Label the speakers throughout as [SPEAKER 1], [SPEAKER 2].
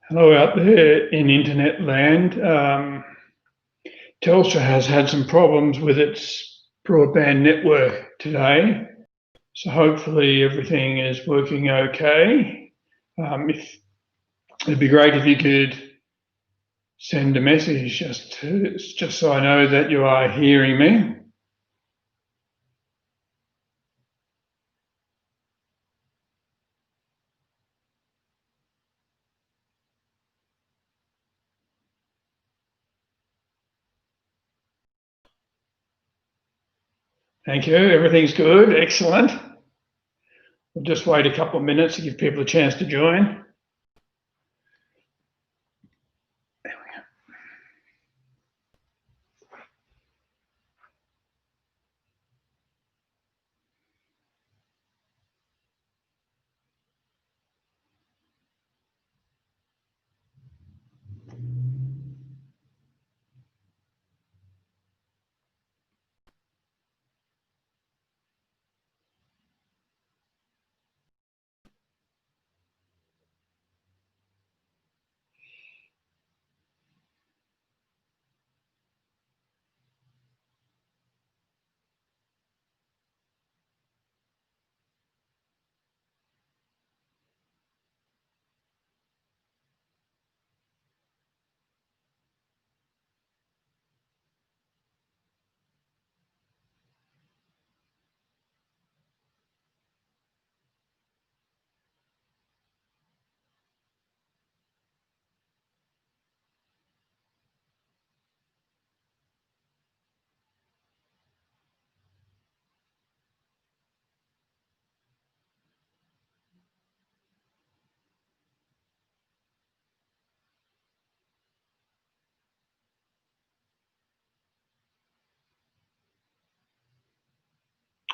[SPEAKER 1] Hello out there in internet land. Telstra has had some problems with its broadband network today, so hopefully everything is working okay. It'd be great if you could send a message just so I know that you are hearing me. Thank you. Everything's good. Excellent. We'll just wait a couple of minutes to give people a chance to join.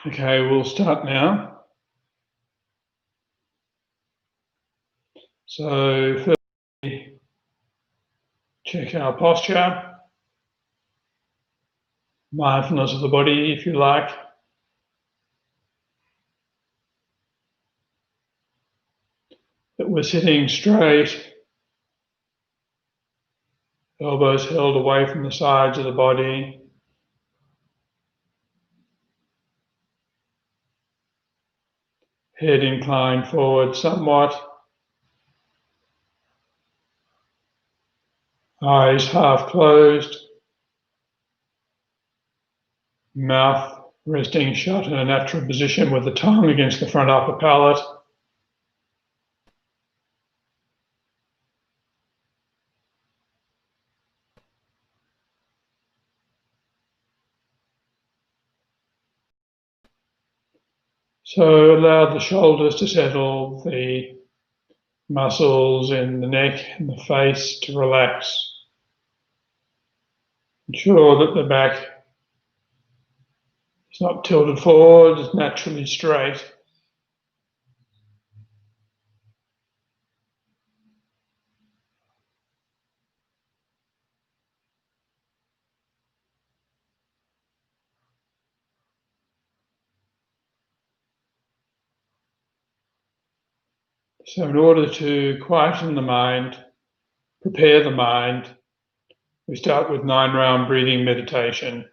[SPEAKER 1] Okay, we'll start now. So first, check our posture, mindfulness of the body, if you like. That we're sitting straight, elbows held away from the sides of the body. Head inclined forward somewhat. Eyes half closed. Mouth resting shut in a natural position with the tongue against the front upper palate. So allow the shoulders to settle, the muscles in the neck and the face to relax. Ensure that the back is not tilted forward, it's naturally straight. So in order to quieten the mind, prepare the mind, we start with 9-round breathing meditation.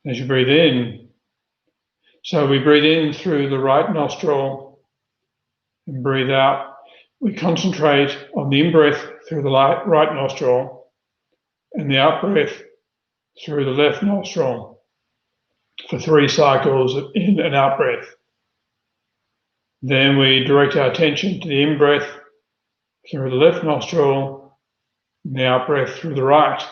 [SPEAKER 1] As you breathe in, so we breathe in through the right nostril and breathe out. We concentrate on the in-breath through the right nostril and the out-breath through the left nostril for 3 cycles of in and out-breath. Then we direct our attention to the in-breath through the left nostril and the out-breath through the right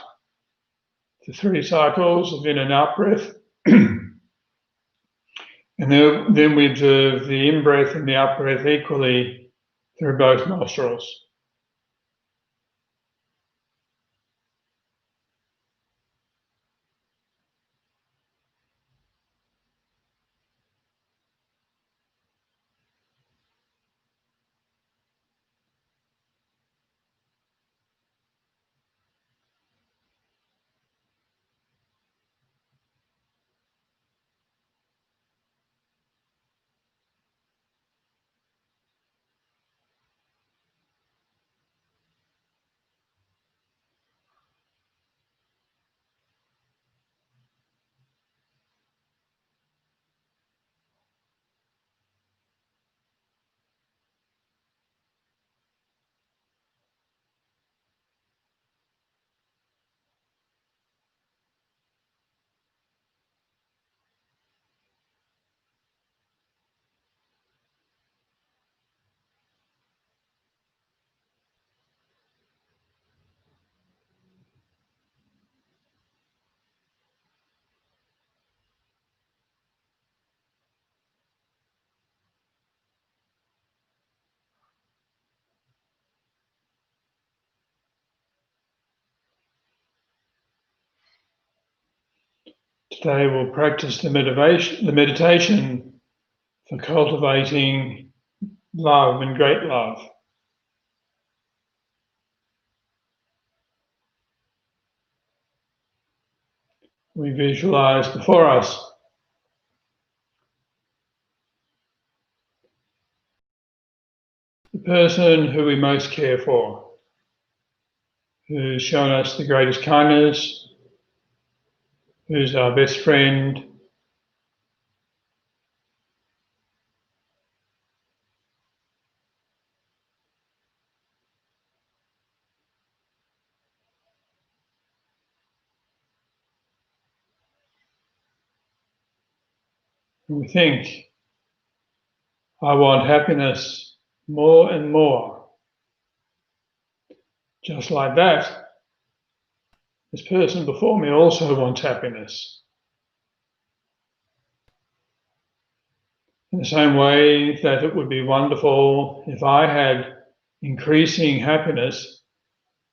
[SPEAKER 1] for 3 cycles of in and out-breath. And then we observe the in-breath and the out-breath equally through both nostrils. Today we'll practice the meditation for cultivating love and great love. We visualize before us the person who we most care for, who's shown us the greatest kindness, who's our best friend, and we think, I want happiness more and more. Just like that, this person before me also wants happiness. In the same way that it would be wonderful if I had increasing happiness,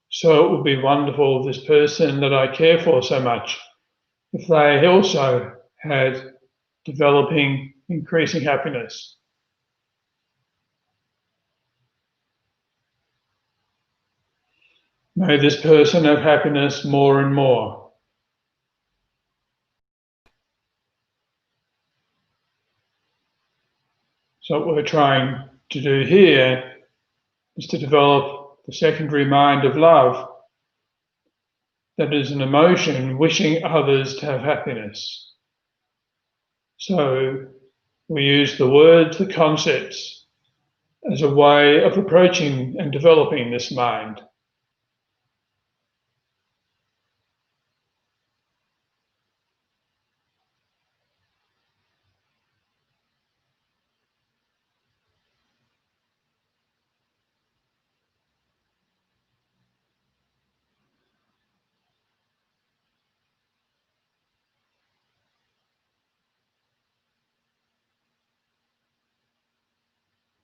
[SPEAKER 1] so it would be wonderful if this person that I care for so much, if they also had developing, increasing happiness. May this person have happiness more and more. So what we're trying to do here is to develop the secondary mind of love, that is an emotion wishing others to have happiness. So we use the words, the concepts, as a way of approaching and developing this mind.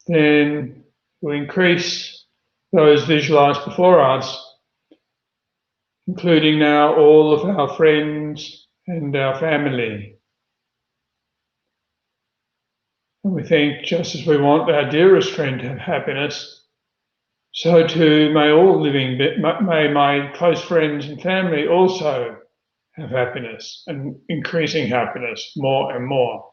[SPEAKER 1] Then we increase those visualized before us, including now all of our friends and our family. And we think, just as we want our dearest friend to have happiness, so too may my close friends and family also have happiness and increasing happiness more and more.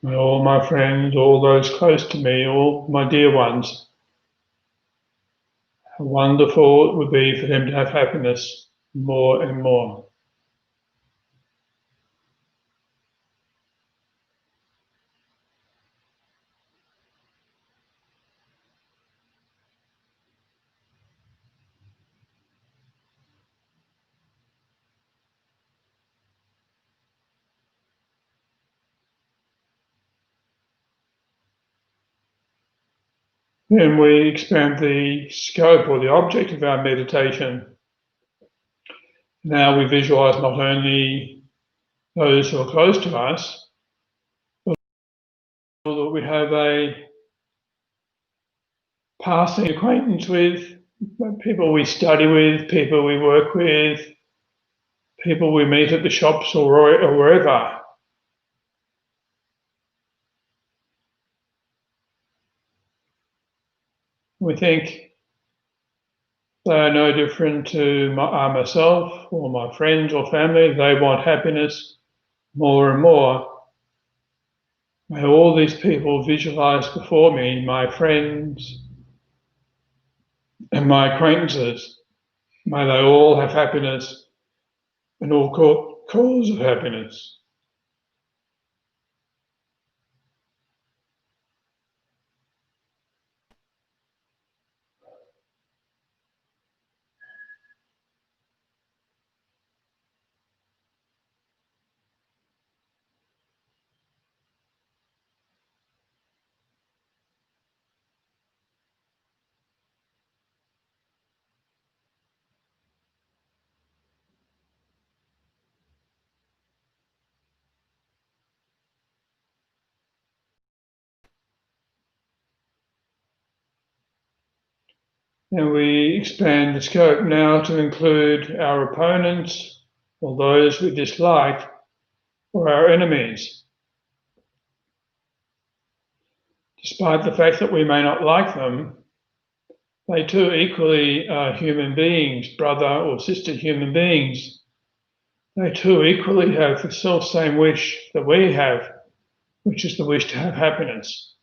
[SPEAKER 1] May all my friends, all those close to me, all my dear ones, how wonderful it would be for them to have happiness more and more. Then we expand the scope or the object of our meditation. Now we visualize not only those who are close to us, but that we have a passing acquaintance with, people we study with, people we work with, people we meet at the shops or wherever. We think they are no different to myself or my friends or family. They want happiness more and more. May all these people visualize before me, my friends and my acquaintances, May they all have happiness and all cause of happiness. And we expand the scope now to include our opponents or those we dislike or our enemies. Despite the fact that we may not like them, they too equally are human beings, brother or sister human beings. They too equally have the self-same wish that we have, which is the wish to have happiness.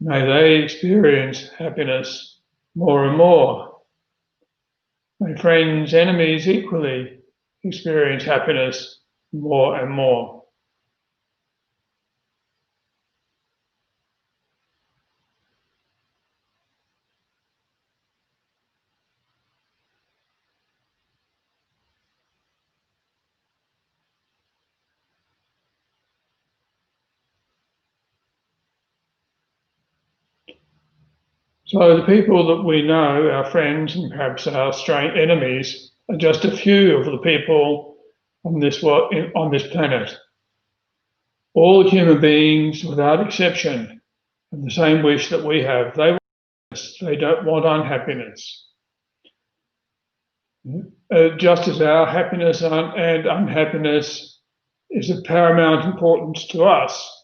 [SPEAKER 1] May they experience happiness more and more. May friends, enemies equally experience happiness more and more. So the people that we know, our friends and perhaps our strange enemies, are just a few of the people on this planet. All human beings, without exception, have the same wish that we have. They don't want unhappiness. Just as our happiness and unhappiness is of paramount importance to us,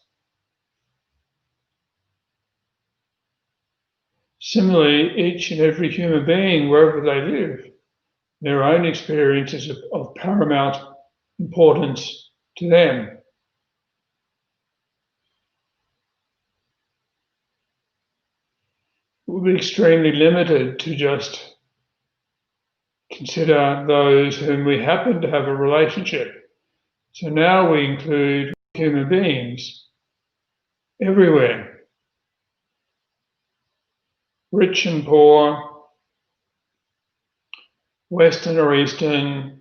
[SPEAKER 1] similarly, each and every human being, wherever they live, their own experiences of paramount importance to them. It would be extremely limited to just consider those whom we happen to have a relationship. So now we include human beings everywhere, rich and poor, Western or Eastern,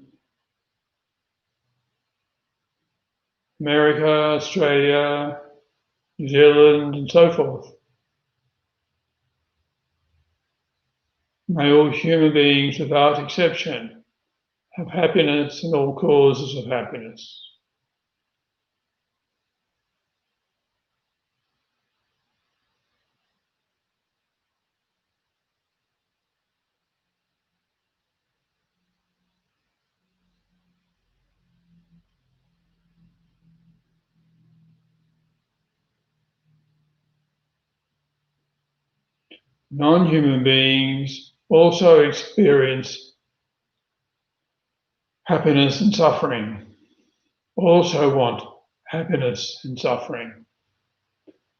[SPEAKER 1] America, Australia, New Zealand, and so forth. May all human beings, without exception, have happiness and all causes of happiness. Non-human beings also experience happiness and suffering, also want happiness and suffering.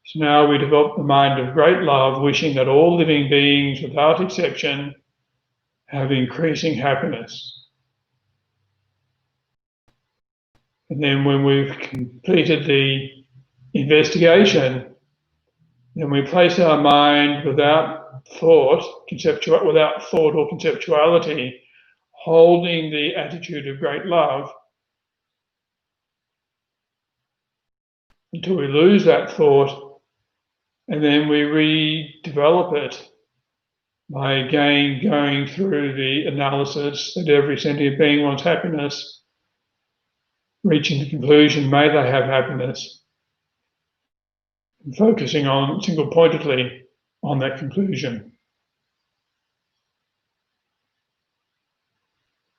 [SPEAKER 1] So now we develop the mind of great love, wishing that all living beings, without exception, have increasing happiness. And then when we've completed the investigation, then we place our mind without thought or conceptuality, holding the attitude of great love until we lose that thought, and then we redevelop it by again going through the analysis that every sentient being wants happiness, reaching the conclusion, may they have happiness, and focusing on single-pointedly on that conclusion.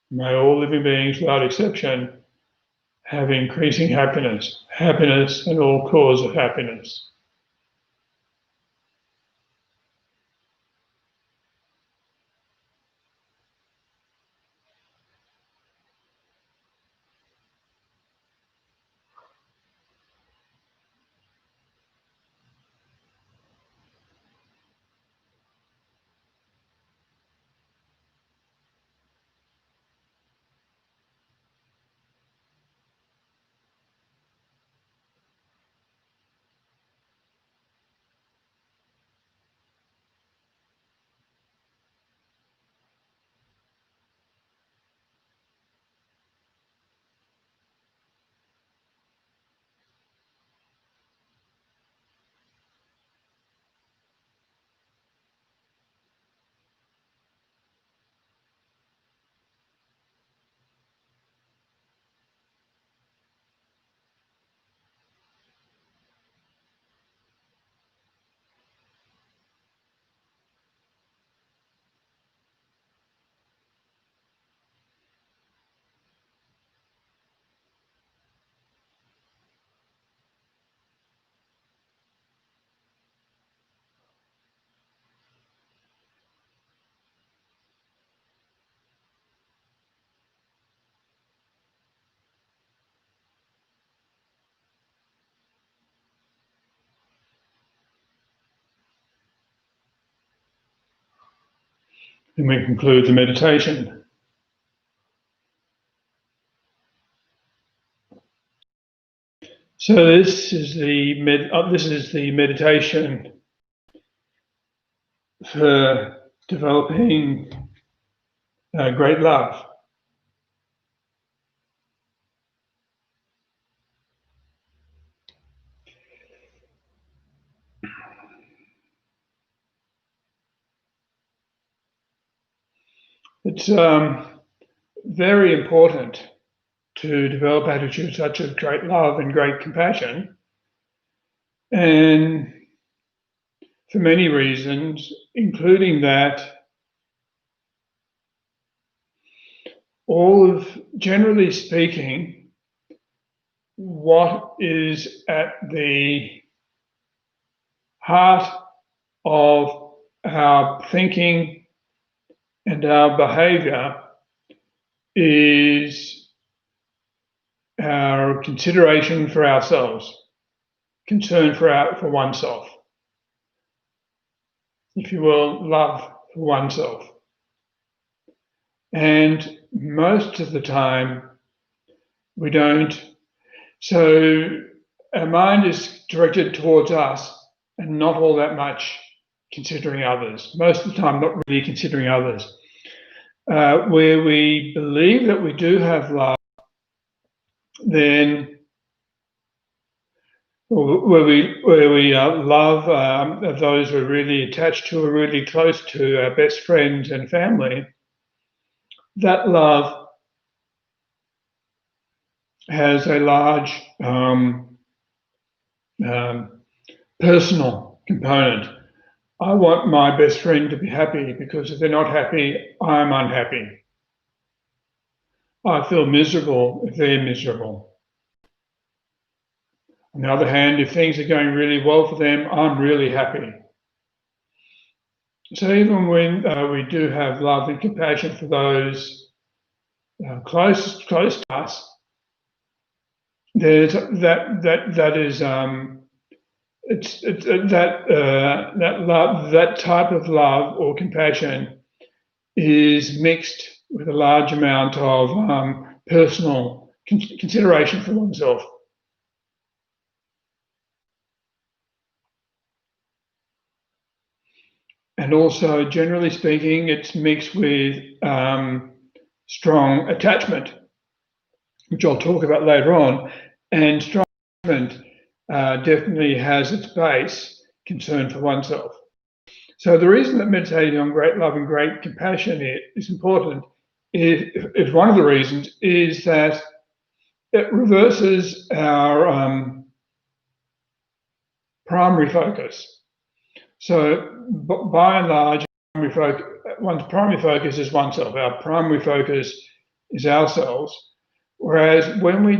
[SPEAKER 1] May all living beings, without exception, have increasing happiness and all cause of happiness. Then we conclude the meditation. So this is the meditation for developing great love. It's very important to develop attitudes such as great love and great compassion, and for many reasons, including that generally speaking, what is at the heart of our thinking and our behavior is our consideration for ourselves, concern for oneself, if you will, love for oneself. And most of the time we don't. So our mind is directed towards us and not all that much considering others. Most of the time, not really considering others. Where we believe that we do have love, then where we love those we're really attached to, or really close to, our best friends and family, that love has a large personal component. I want my best friend to be happy, because if they're not happy, I'm unhappy. I feel miserable if they're miserable. On the other hand, if things are going really well for them, I'm really happy. So even when we do have love and compassion for those close to us, there's that type of love or compassion is mixed with a large amount of personal consideration for oneself. And also, generally speaking, it's mixed with strong attachment, which I'll talk about later on. And strong attachment definitely has its base concern for oneself. So the reason that meditating on great love and great compassion is important is one of the reasons is that it reverses our primary focus. So by and large, one's primary focus is oneself. Our primary focus is ourselves. Whereas when we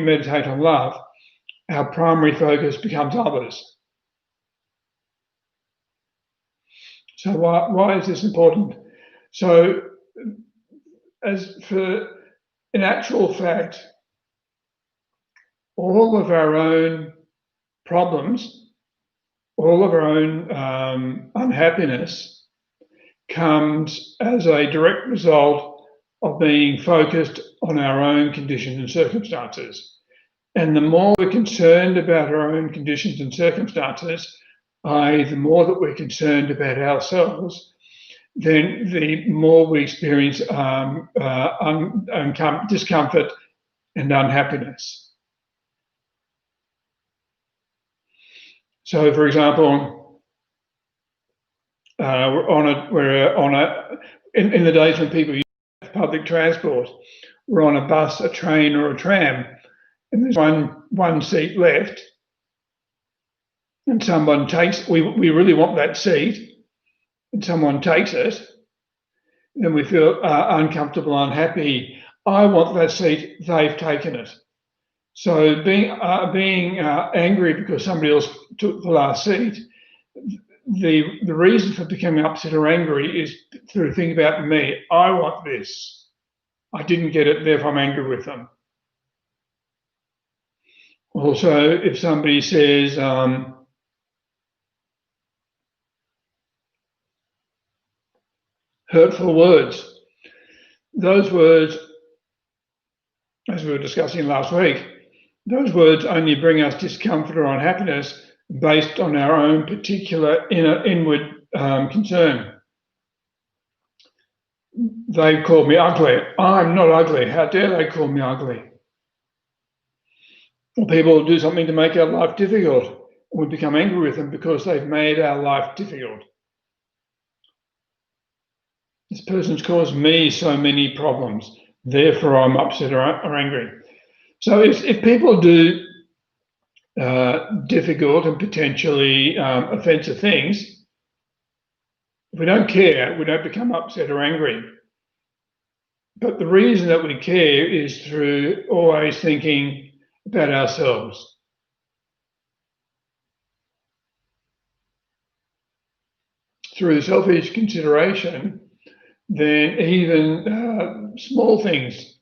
[SPEAKER 1] meditate on love, our primary focus becomes others. So why is this important? So in actual fact, all of our own problems, all of our own unhappiness comes as a direct result of being focused on our own conditions and circumstances. And the more we're concerned about our own conditions and circumstances, the more that we're concerned about ourselves, then the more we experience discomfort and unhappiness. So, for example, in the days when people use public transport, we're on a bus, a train, or a tram, and there's one seat left, and someone takes. We really want that seat, and someone takes it, then we feel uncomfortable, unhappy. I want that seat. They've taken it. So being angry because somebody else took the last seat, the reason for becoming upset or angry is through thinking about me. I want this. I didn't get it, therefore I'm angry with them. Also, if somebody says, hurtful words. Those words, as we were discussing last week, those words only bring us discomfort or unhappiness based on our own particular inward concern. They called me ugly. I'm not ugly. How dare they call me ugly? Or people do something to make our life difficult. We become angry with them because they've made our life difficult. This person's caused me so many problems, therefore I'm upset or angry. So if people do difficult and potentially offensive things, if we don't care, we don't become upset or angry. But the reason that we care is through always thinking about ourselves. Through selfish consideration, then even small things,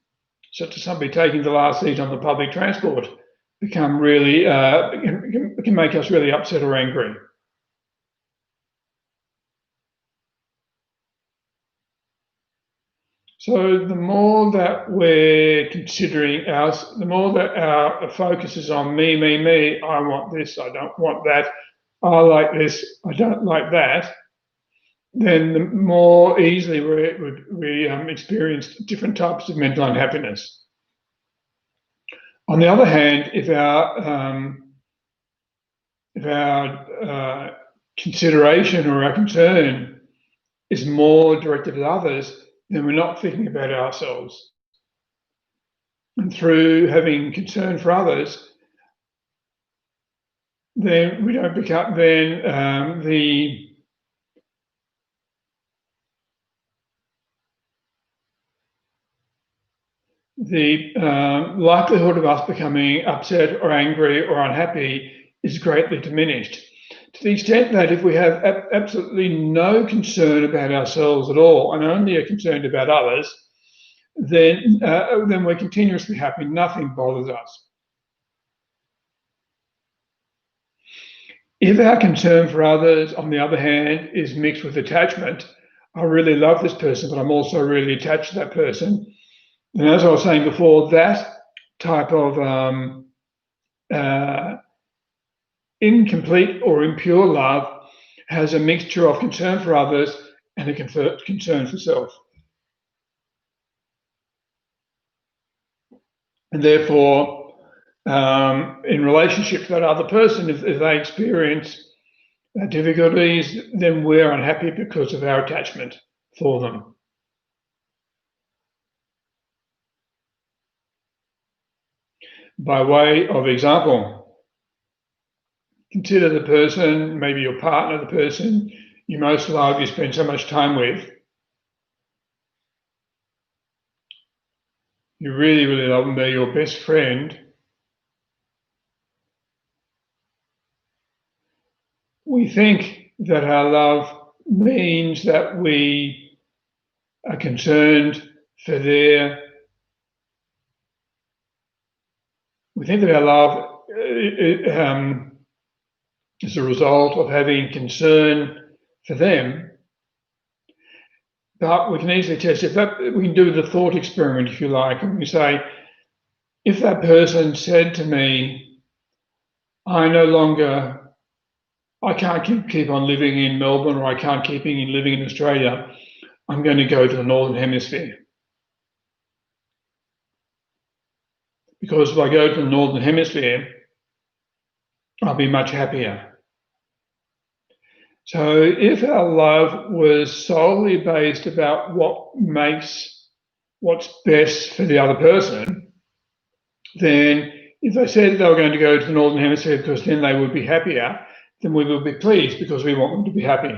[SPEAKER 1] such as somebody taking the last seat on the public transport, become really can make us really upset or angry. So the more that we're considering the more that our focus is on me, I want this, I don't want that, I like this, I don't like that, then the more easily we experience different types of mental unhappiness. On the other hand, if our consideration or our concern is more directed at others, then we're not thinking about ourselves. And through having concern for others, then we don't become, then the likelihood of us becoming upset or angry or unhappy is greatly diminished. To the extent that if we have absolutely no concern about ourselves at all and only are concerned about others, then we're continuously happy, nothing bothers us. If our concern for others, on the other hand, is mixed with attachment, I really love this person, but I'm also really attached to that person. And as I was saying before, that type of incomplete or impure love has a mixture of concern for others and a concern for self. And therefore, in relationship to that other person, if they experience difficulties, then we're unhappy because of our attachment for them. By way of example, consider the person, maybe your partner, the person you most love, you spend so much time with. You really, really love them, they're your best friend. We think that our love means that we are concerned for we think that our love is a result of having concern for them. But we can easily test if that, we can do the thought experiment, if you like, and we say, if that person said to me, I can't keep on living in Melbourne, or I can't keep on living in Australia, I'm going to go to the Northern Hemisphere. Because if I go to the Northern Hemisphere, I'll be much happier. So if our love was solely based about what's best for the other person, then if they said they were going to go to the Northern Hemisphere because then they would be happier, then we will be pleased because we want them to be happy.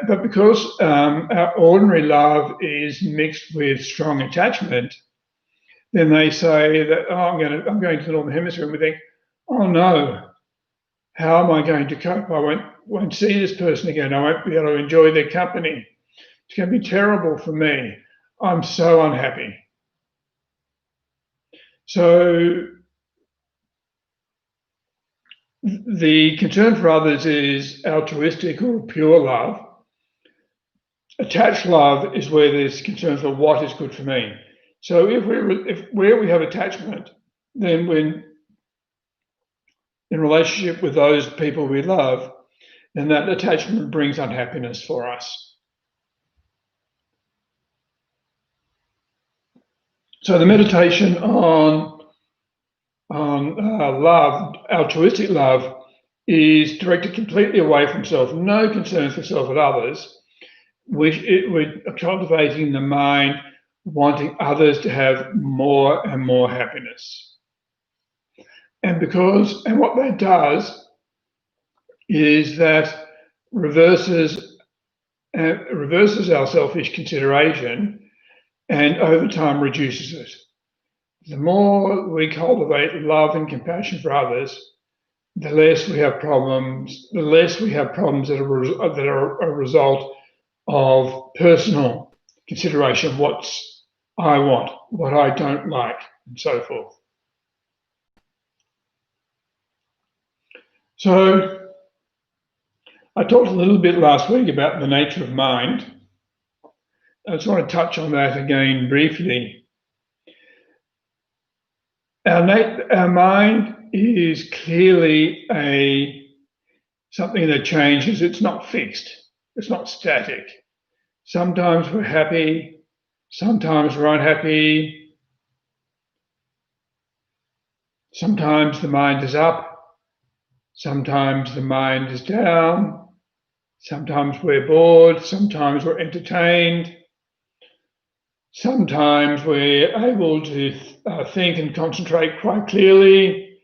[SPEAKER 1] But because our ordinary love is mixed with strong attachment, then they say that, oh, I'm going to the Northern Hemisphere, and we think, oh no, how am I going to cope? I won't see this person again. I won't be able to enjoy their company. It's going to be terrible for me. I'm so unhappy. So the concern for others is altruistic or pure love. attached love is where there's concerns for what is good for me. So if where we have attachment, then when in relationship with those people we love, then that attachment brings unhappiness for us. So the meditation on love, altruistic love, is directed completely away from self, no concern for self and others. We're cultivating the mind wanting others to have more and more happiness. And what that does is that reverses our selfish consideration and over time reduces it. The more we cultivate love and compassion for others, the less we have problems. The less we have problems that are a result of personal consideration, what I want, what I don't like, and so forth. So I talked a little bit last week about the nature of mind. I just want to touch on that again briefly. Our mind is clearly something that changes. It's not fixed. It's not static. Sometimes we're happy. Sometimes we're unhappy. Sometimes the mind is up. Sometimes the mind is down. Sometimes we're bored. Sometimes we're entertained. Sometimes we're able to think and concentrate quite clearly.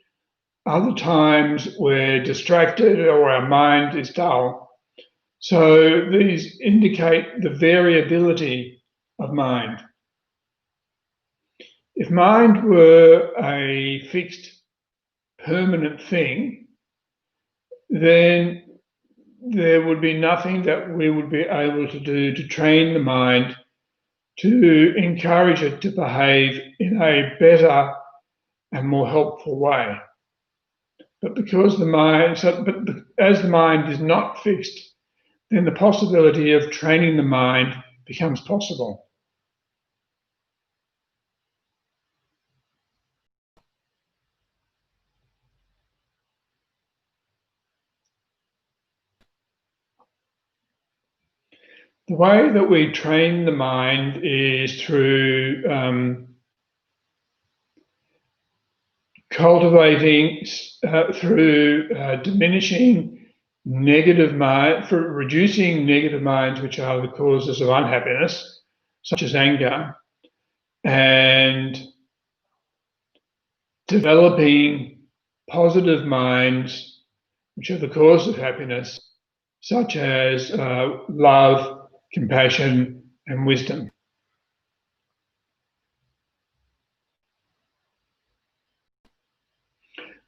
[SPEAKER 1] Other times we're distracted or our mind is dull. So these indicate the variability of mind. If mind were a fixed, permanent thing, then there would be nothing that we would be able to do to train the mind to encourage it to behave in a better and more helpful way. But as the mind is not fixed, then the possibility of training the mind becomes possible. The way that we train the mind is through cultivating, through diminishing negative mind, for reducing negative minds, which are the causes of unhappiness, such as anger, and developing positive minds, which are the cause of happiness, such as love, compassion, and wisdom.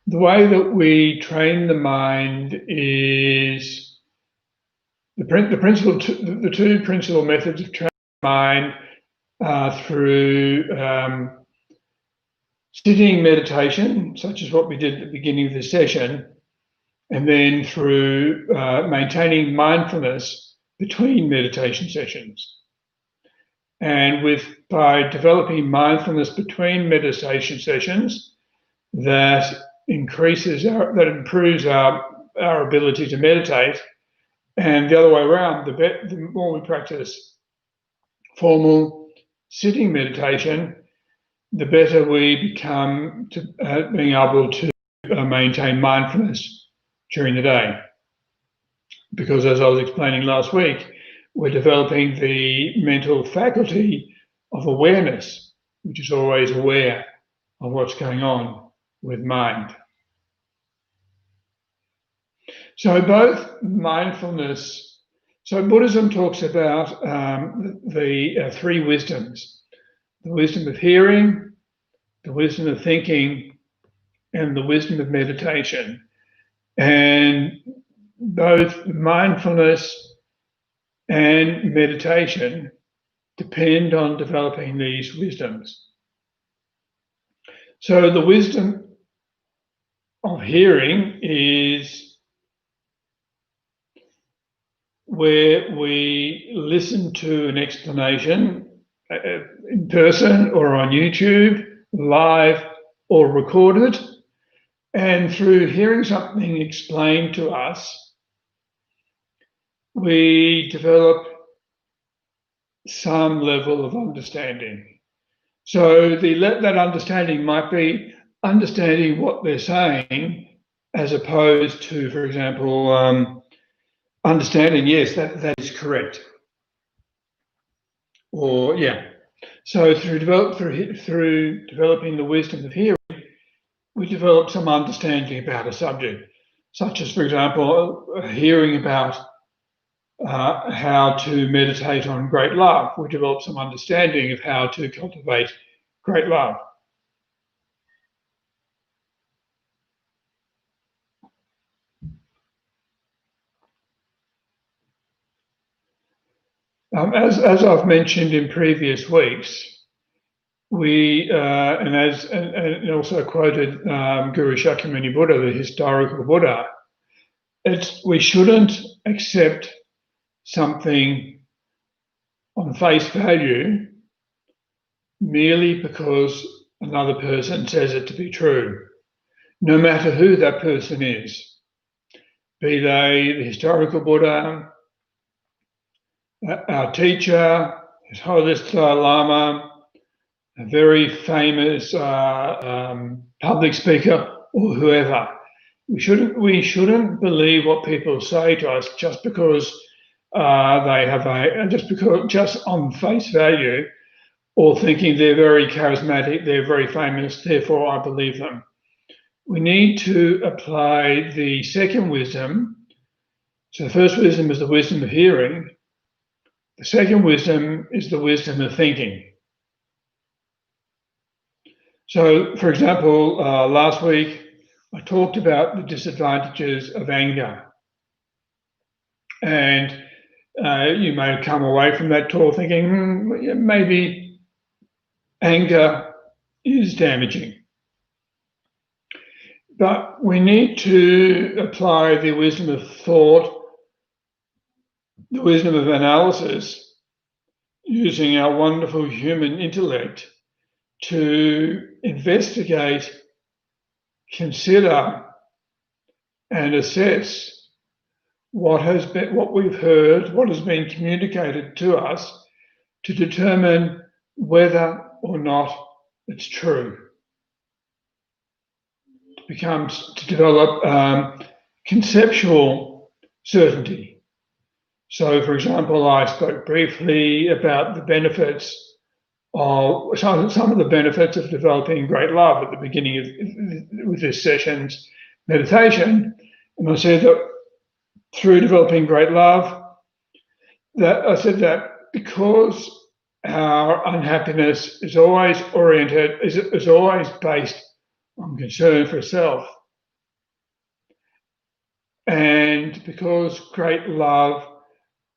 [SPEAKER 1] The way that we train the mind is the two principal methods of training the mind through sitting meditation, such as what we did at the beginning of the session, and then through maintaining mindfulness between meditation sessions. And by developing mindfulness between meditation sessions, that improves our ability to meditate. And the other way around, the more we practice formal sitting meditation, the better we become to being able to maintain mindfulness during the day. Because as I was explaining last week, we're developing the mental faculty of awareness, which is always aware of what's going on with mind. So both mindfulness, so Buddhism talks about the three wisdoms: the wisdom of hearing, the wisdom of thinking, and the wisdom of meditation. And both mindfulness and meditation depend on developing these wisdoms. So the wisdom of hearing is where we listen to an explanation in person or on YouTube, live or recorded, and through hearing something explained to us, we develop some level of understanding. So that understanding might be understanding what they're saying, as opposed to, for example, understanding, yes, that is correct. Or yeah. So through developing the wisdom of hearing, we develop some understanding about a subject, such as, for example, hearing about how to meditate on great love. We develop some understanding of how to cultivate great love. As I've mentioned in previous weeks, we and also quoted Guru Shakyamuni Buddha, the historical Buddha. We shouldn't accept something on face value merely because another person says it to be true, no matter who that person is, be they the historical Buddha, our teacher, His Holiness Lama, a very famous public speaker, or whoever. We shouldn't believe what people say to us just because they have just on face value, or thinking they're very charismatic, they're very famous, therefore I believe them. We need to apply the second wisdom. So the first wisdom is the wisdom of hearing. The second wisdom is the wisdom of thinking. So, for example, last week I talked about the disadvantages of anger. And you may have come away from that talk thinking, maybe anger is damaging. But we need to apply the wisdom of thought, the wisdom of analysis, using our wonderful human intellect to investigate, consider, and assess what we've heard, what has been communicated to us, to determine whether or not it's true. To develop conceptual certainty. So, for example, I spoke briefly about the benefits of some of the benefits of developing great love at the beginning with this session's meditation, and I said that through developing great love, that because our unhappiness is always is always based on concern for self, and because great love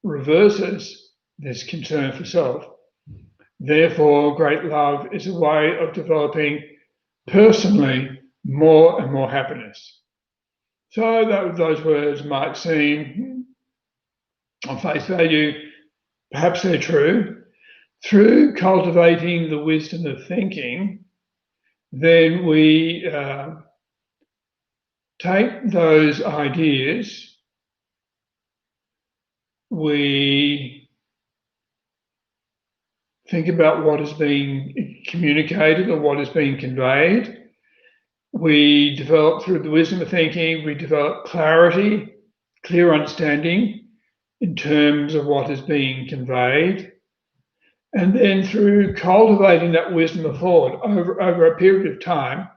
[SPEAKER 1] reverses this concern for self, therefore great love is a way of developing personally more and more happiness. So those words might seem on face value, perhaps they're true. Through cultivating the wisdom of thinking, then we take those ideas, we think about what is being communicated or what is being conveyed. We develop, through the wisdom of thinking, we develop clarity, clear understanding in terms of what is being conveyed. And then through cultivating that wisdom of thought over a period of time,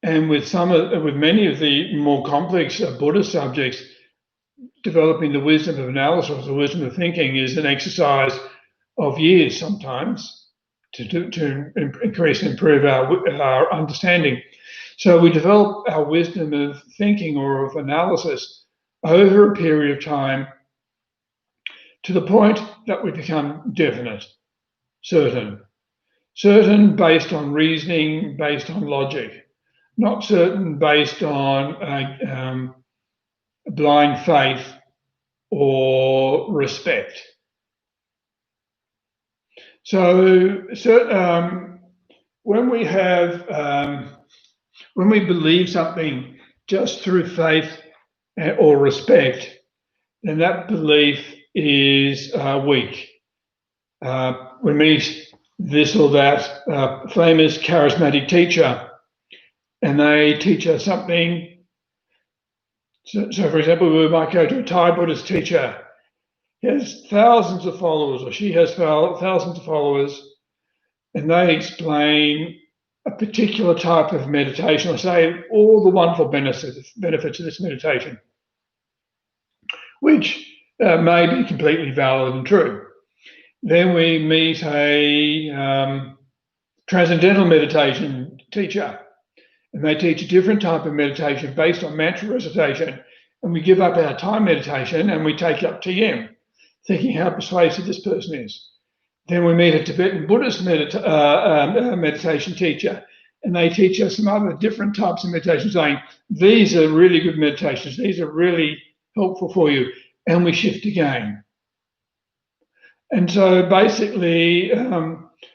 [SPEAKER 1] and with many of the more complex Buddhist subjects, developing the wisdom of analysis, the wisdom of thinking is an exercise of years sometimes to increase and improve our understanding. So we develop our wisdom of thinking or of analysis over a period of time to the point that we become definite, certain based on reasoning, based on logic, not certain based on blind faith or respect. So when we believe something just through faith or respect, then that belief is weak. We meet this or that famous charismatic teacher, and they teach us something. So for example, we might go to a Thai Buddhist teacher. He has thousands of followers, or she has thousands of followers, and they explain a particular type of meditation, or say all the wonderful benefits of this meditation, which may be completely valid and true. Then we meet a transcendental meditation teacher, and they teach a different type of meditation based on mantra recitation, and we give up our time meditation and we take up TM, thinking how persuasive this person is. Then we meet a Tibetan Buddhist meditation teacher, and they teach us some other different types of meditation, saying, these are really good meditations, these are really helpful for you, and we shift again. And so basically,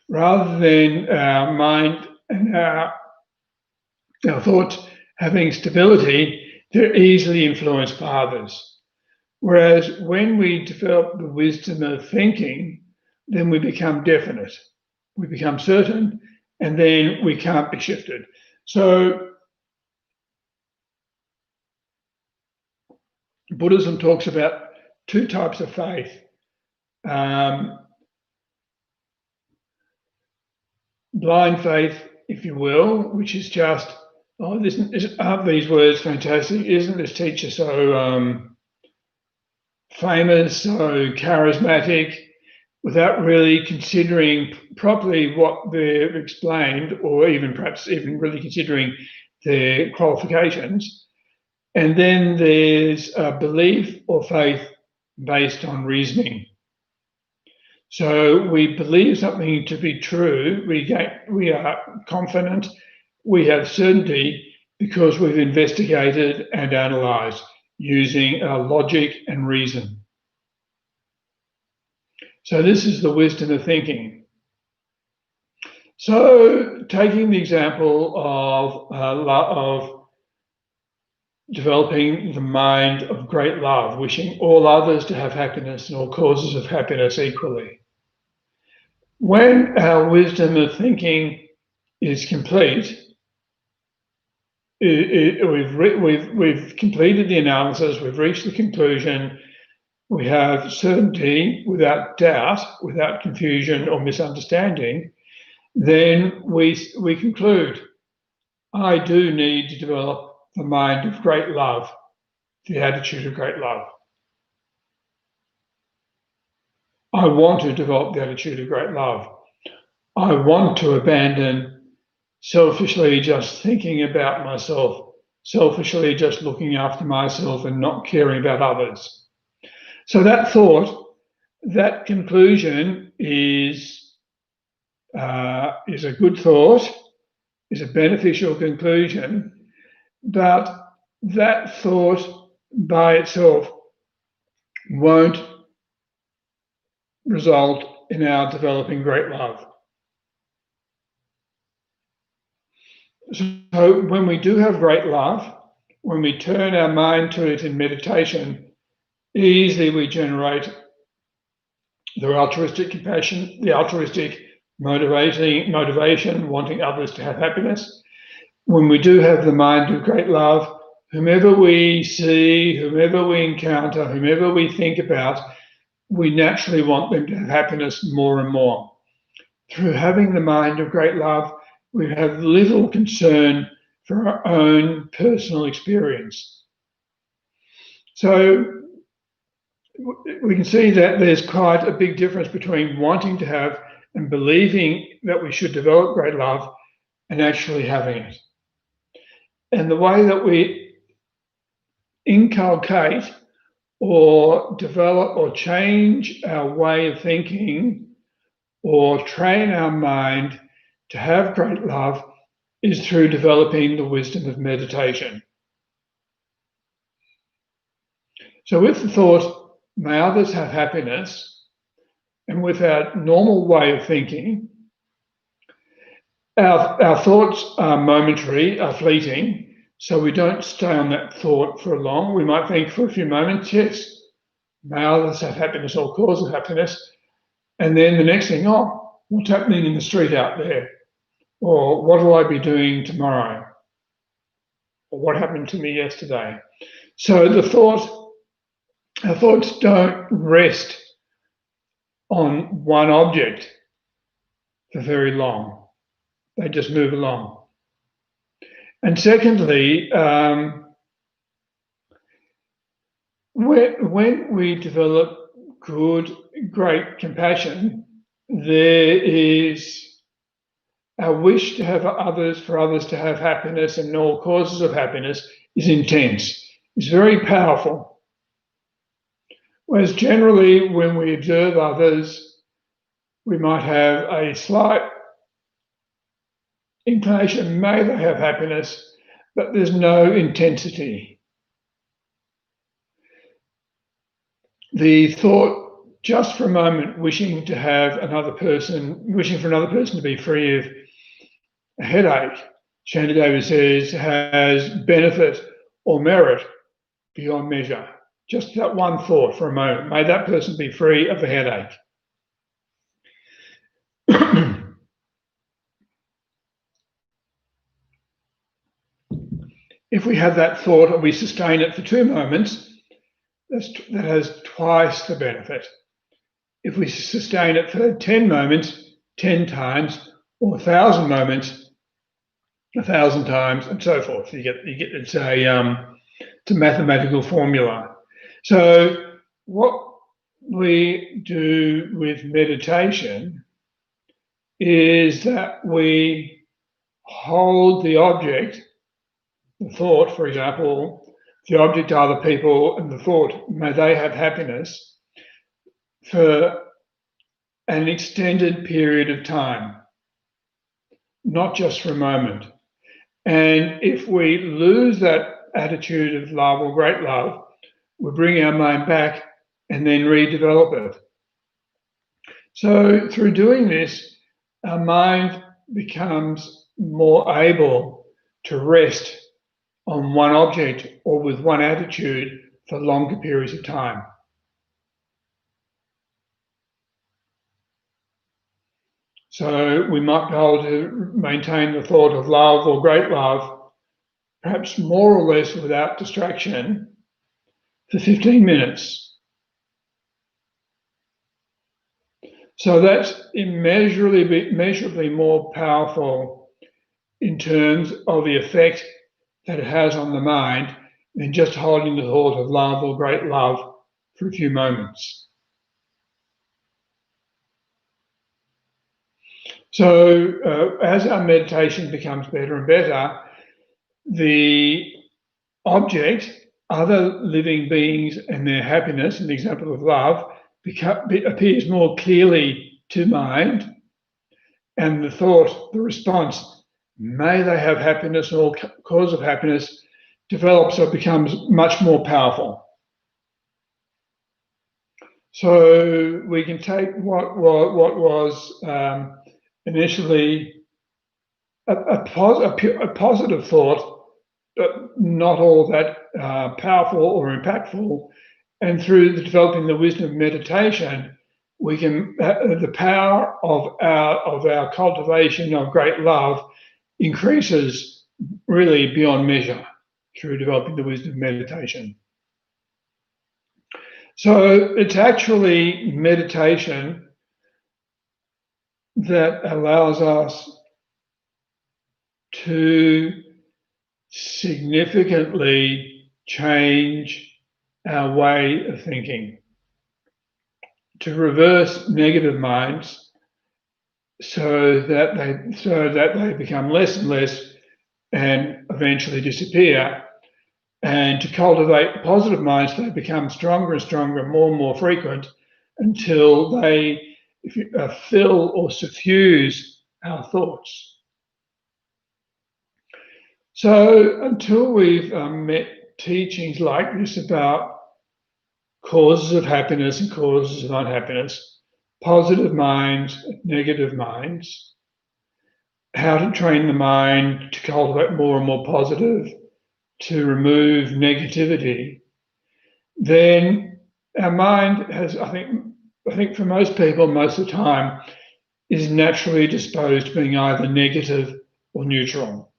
[SPEAKER 1] rather than our mind and our thoughts having stability, they're easily influenced by others. Whereas when we develop the wisdom of thinking, then we become definite, we become certain, and then we can't be shifted. So Buddhism talks about two types of faith. Blind faith, if you will, which is just, aren't these words fantastic? Isn't this teacher so famous, so charismatic, without really considering properly what they've explained, or even perhaps even really considering their qualifications. And then there's a belief or faith based on reasoning. So we believe something to be true, we are confident, we have certainty because we've investigated and analysed using logic and reason. So this is the wisdom of thinking. So taking the example of developing the mind of great love, wishing all others to have happiness and all causes of happiness equally. When our wisdom of thinking is complete, we've completed the analysis, we've reached the conclusion, we have certainty without doubt, without confusion or misunderstanding, then we conclude, I do need to develop the mind of great love, the attitude of great love. I want to develop the attitude of great love. I want to abandon selfishly just thinking about myself, selfishly just looking after myself and not caring about others. So that thought, that conclusion is a good thought, is a beneficial conclusion, but that thought by itself won't result in our developing great love. So when we do have great love, when we turn our mind to it in meditation, easily we generate the altruistic compassion, the altruistic motivation, wanting others to have happiness. When we do have the mind of great love, whomever we see, whomever we encounter, whomever we think about, we naturally want them to have happiness more and more. Through having the mind of great love, we have little concern for our own personal experience. So we can see that there's quite a big difference between wanting to have and believing that we should develop great love and actually having it. And the way that we inculcate or develop or change our way of thinking or train our mind to have great love is through developing the wisdom of meditation. So with the thought, may others have happiness, and with our normal way of thinking, our thoughts are momentary, are fleeting, so we don't stay on that thought for long. We might think for a few moments, yes, may others have happiness or cause of happiness, and then the next thing, oh, what's happening in the street out there? Or what will I be doing tomorrow? Or what happened to me yesterday? So our thoughts don't rest on one object for very long. They just move along. And secondly, when we develop great compassion, there is our wish to have for others to have happiness and all causes of happiness is intense. It's very powerful. Whereas generally, when we observe others, we might have a slight inclination, may they have happiness, but there's no intensity. The thought, just for a moment, wishing for another person to be free of a headache, Shantideva says, has benefit or merit beyond measure. Just that one thought for a moment, may that person be free of a headache. If we have that thought and we sustain it for 2 moments, that has twice the benefit. If we sustain it for 10 moments, 10 times, or 1,000 moments, 1,000 times, and so forth. It's a mathematical formula. So what we do with meditation is that we hold the object, the thought, for example, the object are the people, and the thought, may they have happiness, for an extended period of time, not just for a moment. And if we lose that attitude of love or great love, we bring our mind back and then redevelop it. So through doing this, our mind becomes more able to rest on one object or with one attitude for longer periods of time. So we might be able to maintain the thought of love or great love, perhaps more or less without distraction, for 15 minutes. So that's immeasurably more powerful in terms of the effect that it has on the mind than just holding the thought of love or great love for a few moments. So as our meditation becomes better and better, the object, other living beings and their happiness, in the example of love, appears more clearly to mind, and the thought, the response, may they have happiness or cause of happiness, develops or becomes much more powerful. So we can take what was initially a positive thought, but not all that powerful or impactful, and through developing the wisdom of meditation, we can the power of our cultivation of great love increases really beyond measure through developing the wisdom of meditation. So it's actually meditation that allows us to significantly change our way of thinking, to reverse negative minds so that they become less and less and eventually disappear, and to cultivate positive minds so they become stronger and stronger, more and more frequent, until they fill or suffuse our thoughts. So until we've met teachings like this about causes of happiness and causes of unhappiness, positive minds, negative minds, how to train the mind to cultivate more and more positive, to remove negativity, then our mind has, I think for most people, most of the time, is naturally disposed to being either negative or neutral.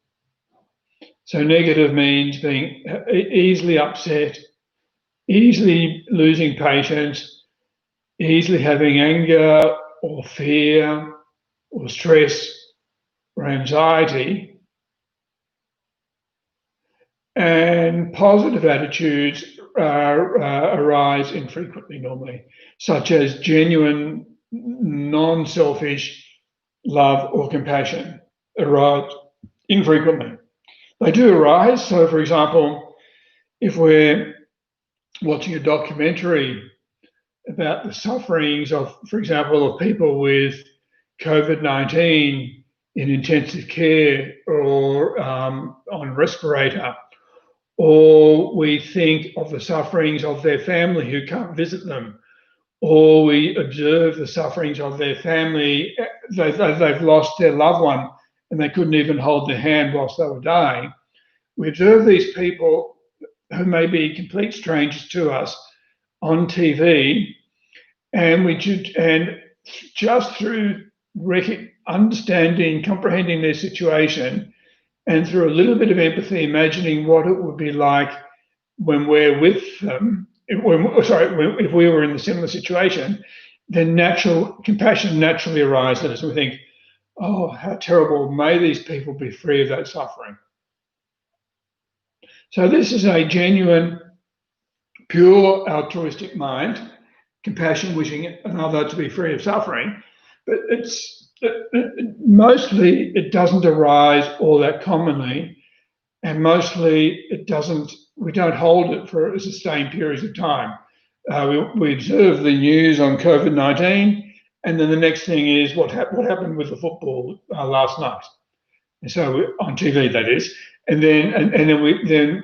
[SPEAKER 1] So negative means being easily upset, easily losing patience, easily having anger or fear or stress or anxiety. And positive attitudes arise infrequently normally, such as genuine, non-selfish love or compassion arise infrequently. They do arise. So, for example, if we're watching a documentary about the sufferings of, for example, of people with COVID-19 in intensive care or on respirator, or we think of the sufferings of their family who can't visit them, or we observe the sufferings of their family, they've lost their loved one and they couldn't even hold their hand whilst they were dying. We observe these people who may be complete strangers to us on TV, and just through understanding, comprehending their situation, and through a little bit of empathy, imagining what it would be like when we're with them, if we were in a similar situation, then compassion naturally arises. We think, oh, how terrible, may these people be free of that suffering. So this is a genuine, pure altruistic mind, compassion, wishing another to be free of suffering, but mostly it doesn't arise all that commonly, and mostly we don't hold it for sustained periods of time. We observe the news on COVID-19, and then the next thing is what happened with the football last night. And so on TV, that is, and then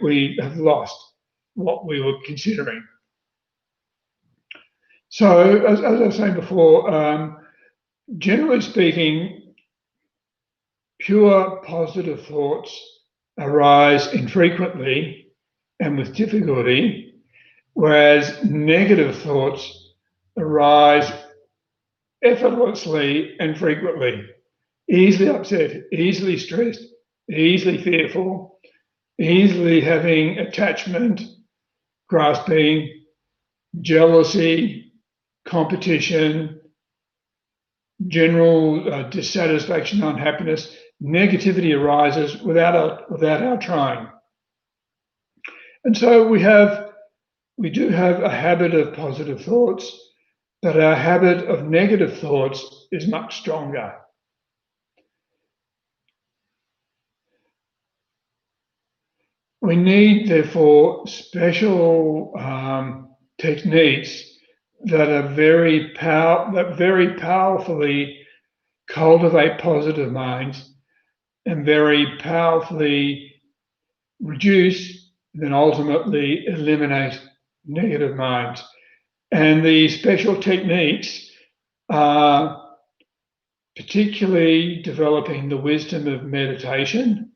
[SPEAKER 1] we have lost what we were considering. So as I was saying before, generally speaking, pure positive thoughts arise infrequently and with difficulty, whereas negative thoughts arise effortlessly and frequently. Easily upset, easily stressed, easily fearful, easily having attachment, grasping, jealousy, competition, general dissatisfaction, unhappiness. Negativity arises without our trying. And so we do have a habit of positive thoughts, but our habit of negative thoughts is much stronger. We need, therefore, special techniques that very powerfully cultivate positive minds and very powerfully reduce, then ultimately eliminate negative minds. And the special techniques are particularly developing the wisdom of meditation,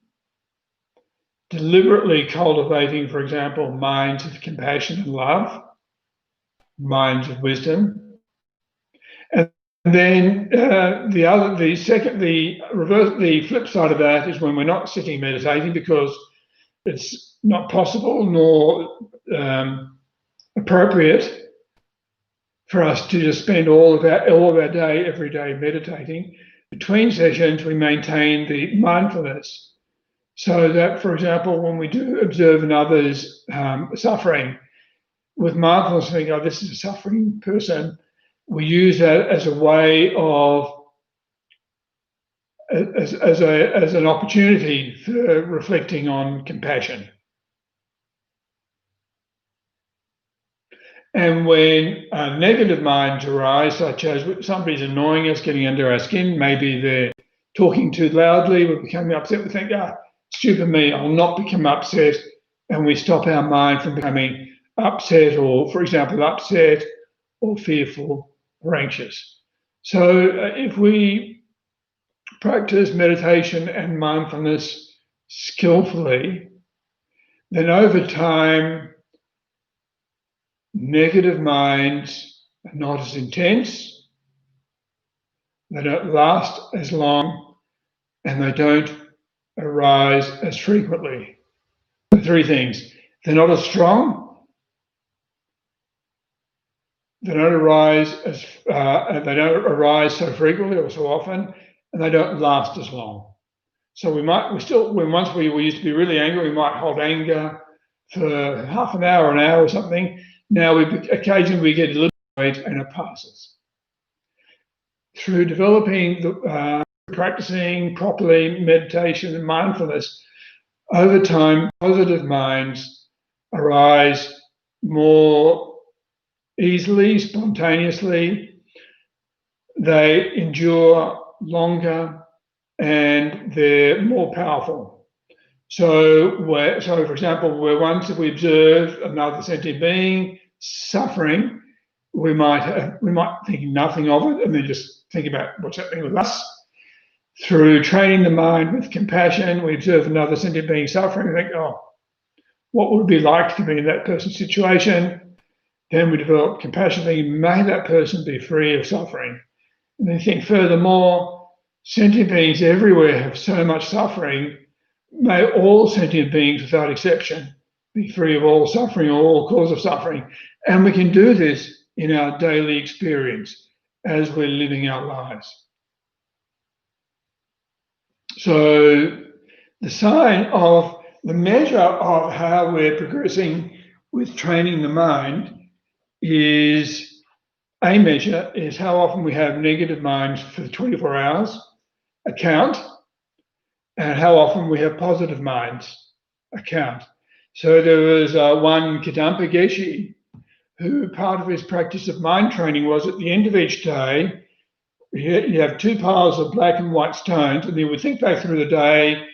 [SPEAKER 1] deliberately cultivating, for example, minds of compassion and love, minds of wisdom. And then the flip side of that is when we're not sitting meditating, because it's not possible nor appropriate for us to just spend all of our day, every day meditating. Between sessions, we maintain the mindfulness, so that, for example, when we do observe another's suffering, with mindfulness, thinking, oh, this is a suffering person, we use that as a way of, as an opportunity for reflecting on compassion. And when negative minds arise, such as somebody's annoying us, getting under our skin, maybe they're talking too loudly, we're becoming upset, we think, stupid me, I'll not become upset, and we stop our mind from becoming upset, or, for example, upset or fearful or anxious. So if we practice meditation and mindfulness skillfully, then over time, negative minds are not as intense, they don't last as long, and they don't arise as frequently. The three things: they're not as strong, they don't arise so frequently or so often, and they don't last as long. So once we used to be really angry, we might hold anger for half an hour or something. Now occasionally we get a little annoyed and it passes. Through practicing properly meditation and mindfulness, over time, positive minds arise more easily, spontaneously. They endure longer, and they're more powerful. So for example, once we observe another sentient being suffering, we might think nothing of it and then just think about what's happening with us. Through training the mind with compassion, we observe another sentient being suffering and think, oh, what would it be like to be in that person's situation? Then we develop compassion, thinking, may that person be free of suffering. And then think furthermore, sentient beings everywhere have so much suffering. May all sentient beings, without exception, be free of all suffering or all cause of suffering. And we can do this in our daily experience as we're living our lives. So the measure of how we're progressing with training the mind is, a measure is how often we have negative minds for 24 hours, a count, and how often we have positive minds, a count. So there was one Kadampa Geshe who part of his practice of mind training was at the end of each day, you have two piles of black and white stones, and he would think back through the day,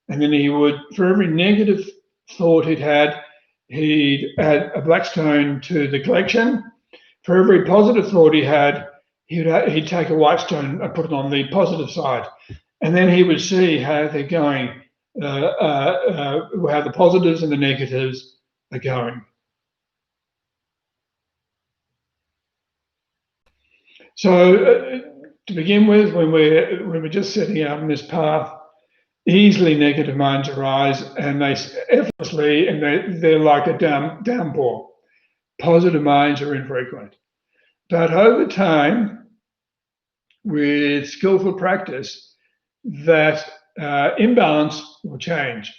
[SPEAKER 1] and then he would, for every negative thought he'd add a black stone to the collection. For every positive thought he had, he'd take a white stone and put it on the positive side. And then he would see how they're going, how the positives and the negatives are going. So to begin with, when we're just setting out on this path, easily negative minds arise, and they effortlessly, and they're like a downpour. Positive minds are infrequent. But over time, with skillful practice, that imbalance will change.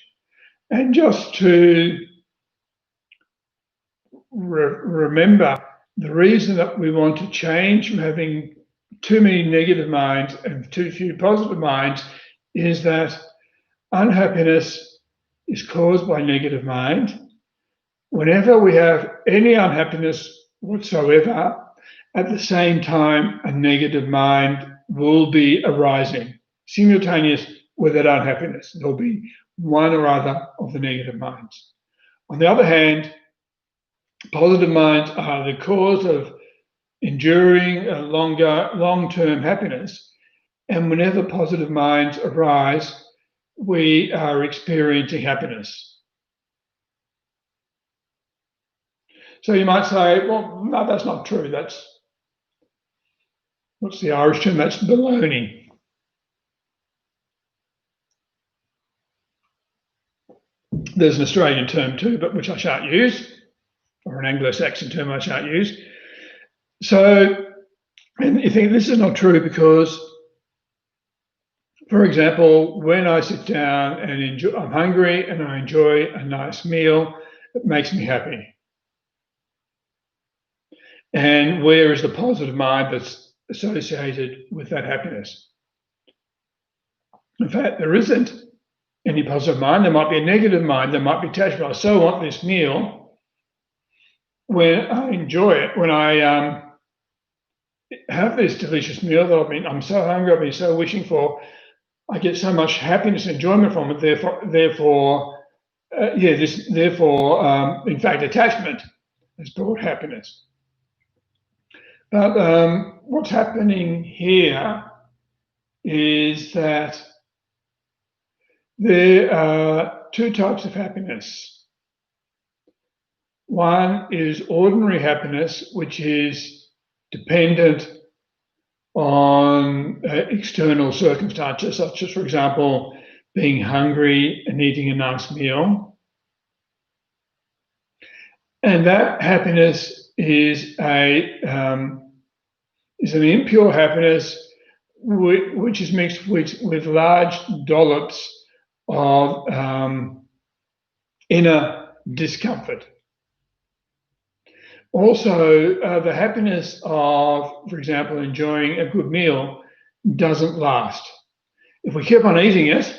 [SPEAKER 1] And just to remember, the reason that we want to change from having too many negative minds and too few positive minds is that unhappiness is caused by negative mind. Whenever we have any unhappiness whatsoever, at the same time, a negative mind will be arising, simultaneous with that unhappiness. There'll be one or other of the negative minds. On the other hand, positive minds are the cause of enduring long-term happiness. And whenever positive minds arise, we are experiencing happiness. So you might say, well, no, that's not true. That's, what's the Irish term? That's baloney. There's an Australian term too, but which I shan't use, or an Anglo-Saxon term I shan't use. So, and you think this is not true because, for example, when I sit down and I'm hungry and I enjoy a nice meal, it makes me happy. And where is the positive mind that's associated with that happiness? In fact, there isn't any positive mind. There might be a negative mind. There might be attachment. I so want this meal. When I enjoy it, when I have this delicious meal that I'm so hungry, I've been so wishing for, I get so much happiness and enjoyment from it. Therefore, in fact, attachment has brought happiness. But what's happening here is that there are two types of happiness. One is ordinary happiness, which is dependent on external circumstances, such as, for example, being hungry and eating a nice meal. And that happiness is an impure happiness, which is mixed with large dollops of inner discomfort. Also, the happiness of, for example, enjoying a good meal doesn't last. If we keep on eating it,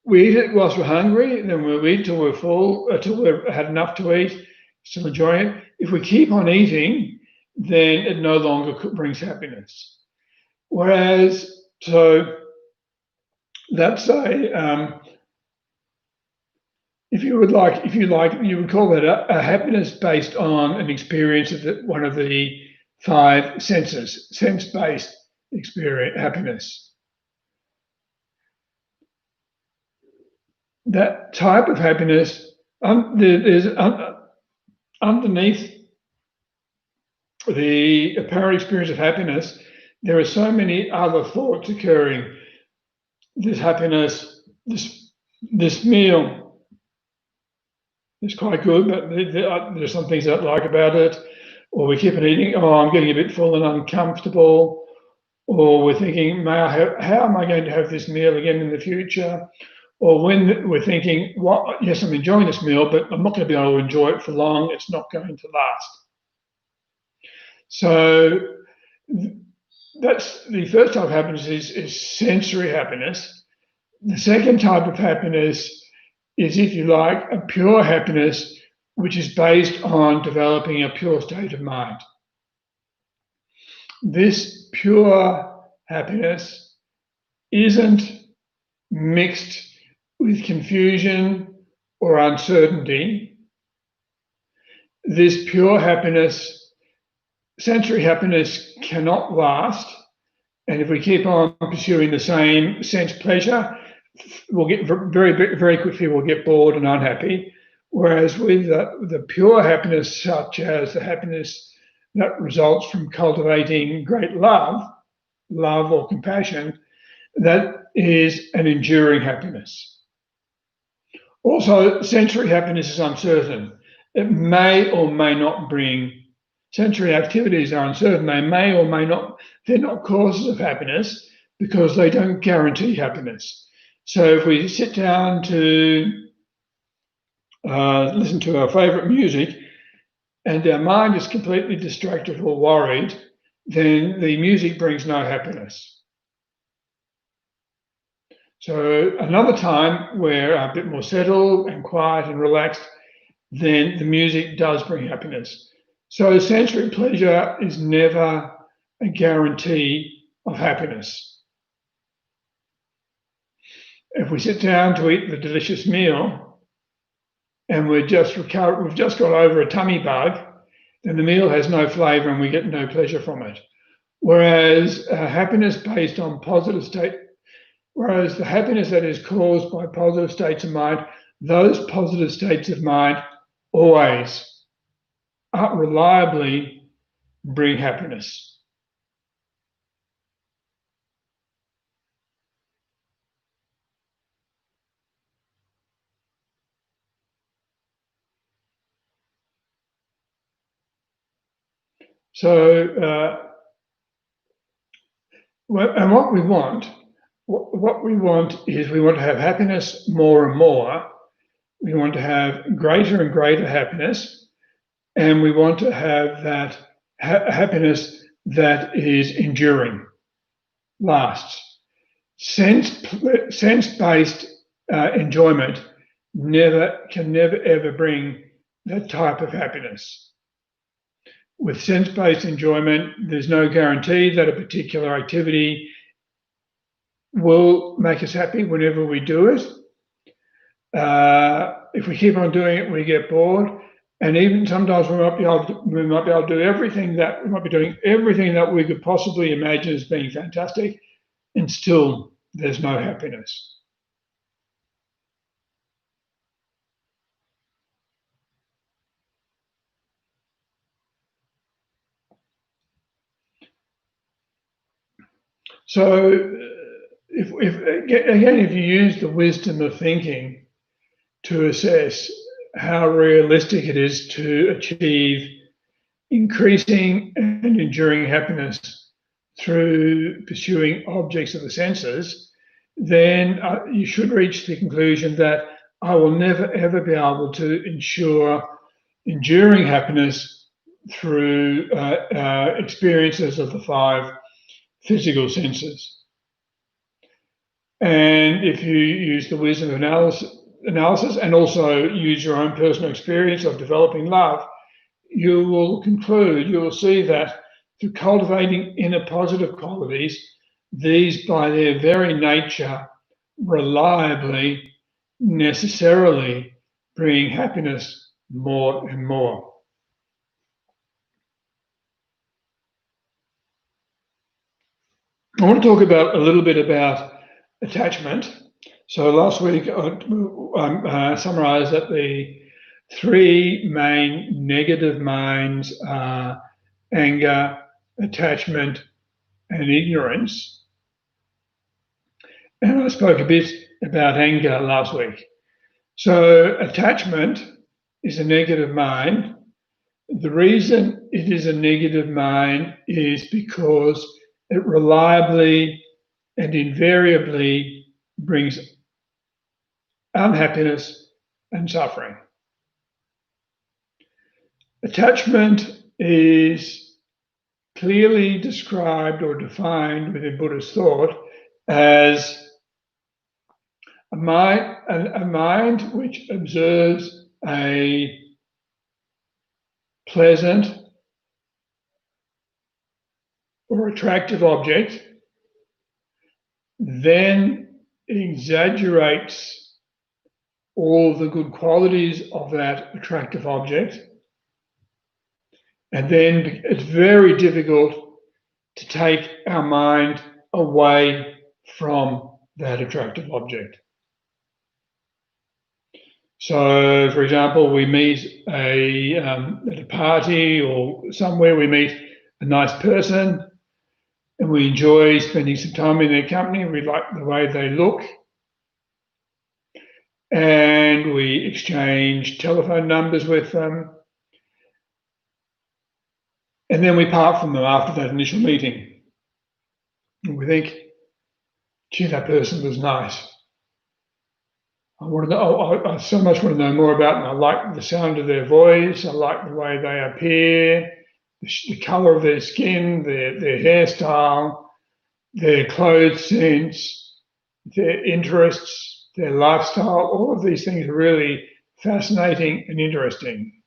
[SPEAKER 1] we eat it whilst we're hungry, then we'll eat till we're full, till we've had enough to eat, still enjoying it. If we keep on eating, then it no longer brings happiness. Whereas, so that's if you like, you would call that a happiness based on an experience of one of the five senses, sense-based experience, happiness. That type of happiness, there's underneath the apparent experience of happiness, there are so many other thoughts occurring. This happiness, this meal is quite good, but there's some things I don't like about it. Or we keep on eating, oh, I'm getting a bit full and uncomfortable. Or we're thinking, how am I going to have this meal again in the future? Or when we're thinking, well, yes, I'm enjoying this meal, but I'm not going to be able to enjoy it for long. It's not going to last. So that's the first type of happiness is sensory happiness. The second type of happiness is, if you like, a pure happiness, which is based on developing a pure state of mind. This pure happiness isn't mixed with confusion or uncertainty. This pure happiness, sensory happiness, cannot last. And if we keep on pursuing the same sense pleasure, we'll get very quickly, we'll get bored and unhappy. Whereas with the pure happiness, such as the happiness that results from cultivating great love or compassion, that is an enduring happiness. Also, sensory happiness is uncertain. It may or may not bring, sensory activities are uncertain. They may or may not, they're not causes of happiness because they don't guarantee happiness. So if we sit down to listen to our favorite music and our mind is completely distracted or worried, then the music brings no happiness. So another time where a bit more settled and quiet and relaxed, then the music does bring happiness. So sensory pleasure is never a guarantee of happiness. If we sit down to eat the delicious meal and we've just got over a tummy bug, then the meal has no flavour and we get no pleasure from it. Whereas happiness based on positive state, whereas the happiness that is caused by positive states of mind, those positive states of mind always reliably bring happiness. So, and what we want is we want to have happiness more and more. We want to have greater and greater happiness, and we want to have that happiness that is enduring, lasts. Sense-based enjoyment can never ever bring that type of happiness. With sense-based enjoyment, there's no guarantee that a particular activity will make us happy whenever we do it. If we keep on doing it, we get bored. And even sometimes we might be able to do everything that we might be doing everything that we could possibly imagine as being fantastic, and still there's no happiness. So, if you use the wisdom of thinking to assess how realistic it is to achieve increasing and enduring happiness through pursuing objects of the senses, then you should reach the conclusion that I will never ever be able to ensure enduring happiness through experiences of the 5 physical senses. And if you use the wisdom of analysis and also use your own personal experience of developing love, you will see that through cultivating inner positive qualities, these by their very nature reliably, necessarily bring happiness more and more. I want to talk a little bit about attachment. So last week I summarized that the 3 main negative minds are anger, attachment, and ignorance. And I spoke a bit about anger last week. So attachment is a negative mind. The reason it is a negative mind is because it reliably and invariably brings unhappiness and suffering. Attachment is clearly described or defined within Buddhist thought as a mind which observes a pleasant or attractive object, then exaggerates all the good qualities of that attractive object, and then it's very difficult to take our mind away from that attractive object. So, for example, we meet at a party or somewhere, we meet a nice person and we enjoy spending some time in their company. We like the way they look. And we exchange telephone numbers with them. And then we part from them after that initial meeting. And we think, gee, that person was nice. I so much want to know more about them. I like the sound of their voice. I like the way they appear, the color of their skin, their hairstyle, their clothes sense, their interests, their lifestyle. All of these things are really fascinating and interesting.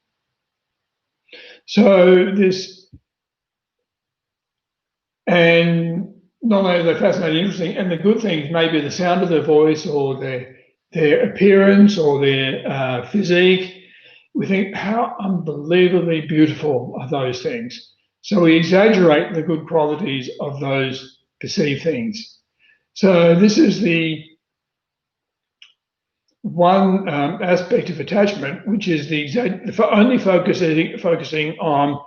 [SPEAKER 1] So and not only are they fascinating and interesting, and the good things, maybe the sound of their voice or their appearance or their physique, we think, how unbelievably beautiful are those things. So we exaggerate the good qualities of those perceived things. So this is the one aspect of attachment, which is only focusing on